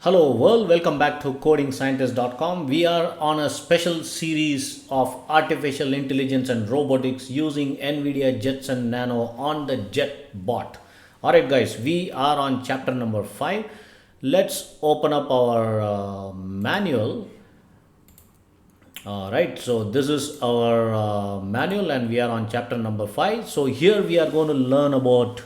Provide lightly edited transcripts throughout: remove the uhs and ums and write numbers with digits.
Hello world, welcome back to codingscientist.com. We are on a special series of artificial intelligence and robotics using NVIDIA Jetson Nano on the JetBot. Alright guys, we are on chapter number 5. Let's open up our manual. Alright, so this is our manual and we are on chapter number 5. So here we are going to learn about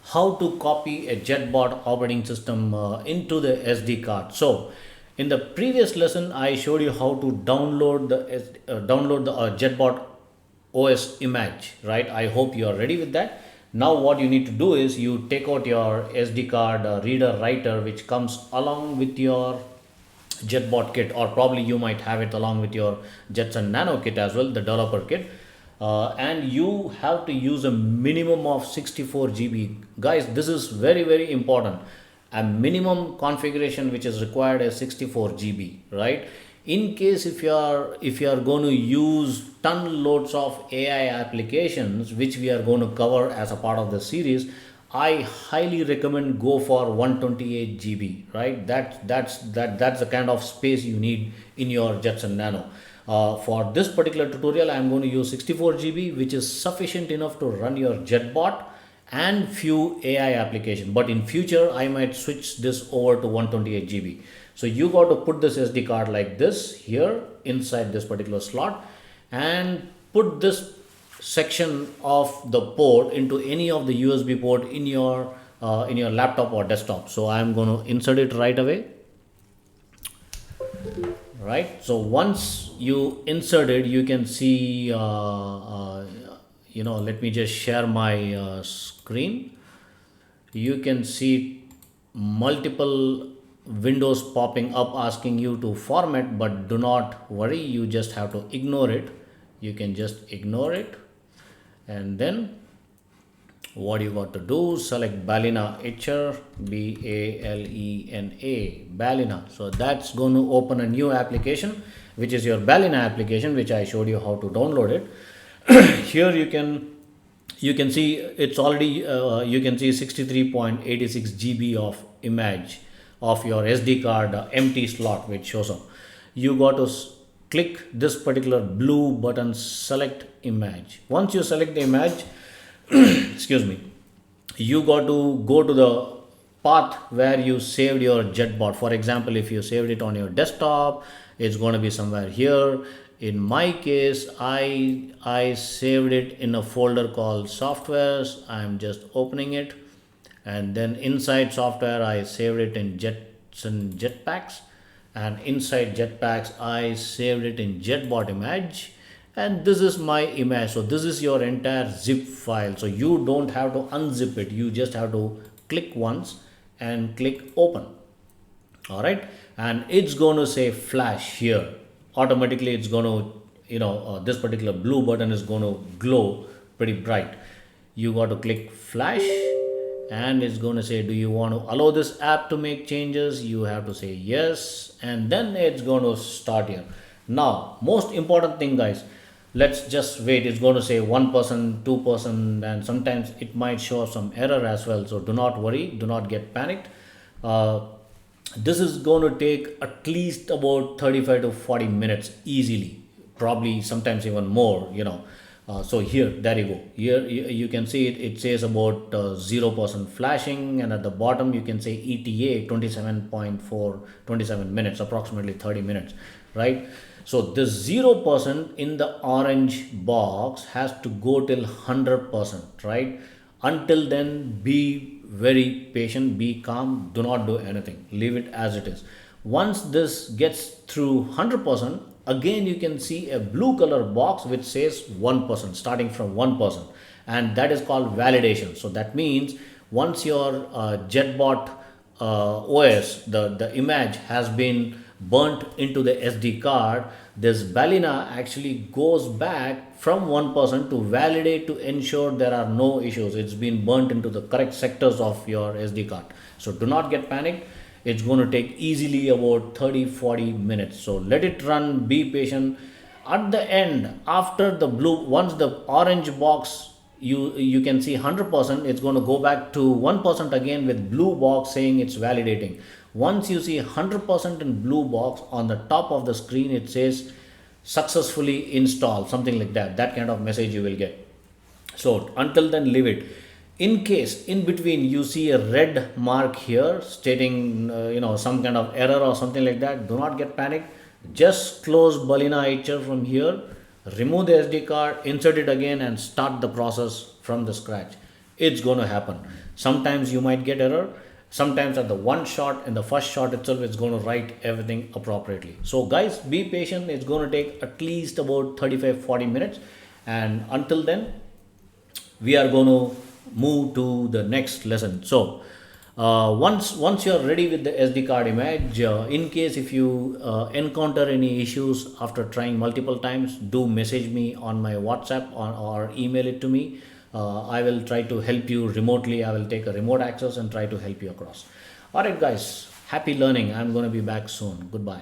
how to copy a JetBot operating system into the SD card. So in the previous lesson, I showed you how to download the JetBot OS image, right? I hope you are ready with that. Now what you need to do is you take out your SD card reader writer, which comes along with your JetBot kit, or probably you might have it along with your Jetson Nano kit as well, the developer kit. And you have to use a minimum of 64 GB. Guys, this is very important. A minimum configuration which is required is 64 GB, right? In case if you are going to use ton loads of AI applications, which we are going to cover as a part of the series, I highly recommend go for 128 GB, right? That's the kind of space you need in your Jetson Nano. For this particular tutorial, I am going to use 64 GB, which is sufficient enough to run your JetBot and few AI application. But in future, I might switch this over to 128 GB. So you got to put this SD card like this here inside this particular slot and put this section of the port into any of the USB port in your laptop or desktop. So I am going to insert it right away. Right, so once you insert it, you can see let me just share my screen. You can see multiple windows popping up asking you to format, but do not worry, you just have to ignore it. You can just ignore it, and then what you got to do, select Balena Etcher, Balena, Balena. So that's going to open a new application, which is your Balena application, which I showed you how to download it. Here you can see it's already you can see 63.86 GB of image of your SD card empty slot, which shows up. You got to click this particular blue button, select image. Once you select the image, excuse me, you got to go to the path where you saved your JetBot. For example, if you saved it on your desktop, it's going to be somewhere here. In my case, I saved it in a folder called softwares. I'm just opening it, and then inside software I saved it in Jetson Jetpacks, and inside Jetpacks I saved it in JetBot image. And this is my image. So this is your entire zip file. So you don't have to unzip it. You just have to click once and click open. All right. And it's going to say flash here. Automatically it's going to, this particular blue button is going to glow pretty bright. You got to click flash and it's going to say, do you want to allow this app to make changes? You have to say yes. And then it's going to start here. Now, most important thing, guys, let's just wait. It's going to say 1%, 2%, and sometimes it might show some error as well. So do not worry, do not get panicked. This is going to take at least about 35 to 40 minutes easily, probably sometimes even more, so here, there you go. Here you can see it says about 0% flashing, and at the bottom you can say ETA 27 minutes, approximately 30 minutes, right? So this 0% in the orange box has to go till 100%, right? Until then, be very patient, be calm, do not do anything, leave it as it is. Once this gets through 100%, again you can see a blue color box which says 1%, starting from 1%, and that is called validation. So that means once your JetBot OS, the image has been burnt into the SD card, this Balena actually goes back from 1% to validate, to ensure there are no issues. It's been burnt into the correct sectors of your SD card. So do not get panicked. It's going to take easily about 30-40 minutes. So let it run, be patient. At the end, after the blue, once the orange box you can see 100%, it's going to go back to 1% again with blue box saying it's validating. Once you see 100% in blue box on the top of the screen, it says successfully installed, something like that. That kind of message you will get. So until then, leave it. In case in between you see a red mark here stating some kind of error or something like that, do not get panicked. Just close Balena HR from here, remove the SD card, insert it again, and start the process from the scratch. It's going to happen. Sometimes you might get error. Sometimes at the one shot, in the first shot itself, it's going to write everything appropriately. So guys, be patient. It's going to take at least about 35-40 minutes, and until then we are going to move to the next lesson. So once you're ready with the SD card image, in case if you encounter any issues after trying multiple times, do message me on my WhatsApp, or email it to me. I will try to help you remotely. I will take a remote access and try to help you across. All right guys, happy learning. I'm going to be back soon. Goodbye.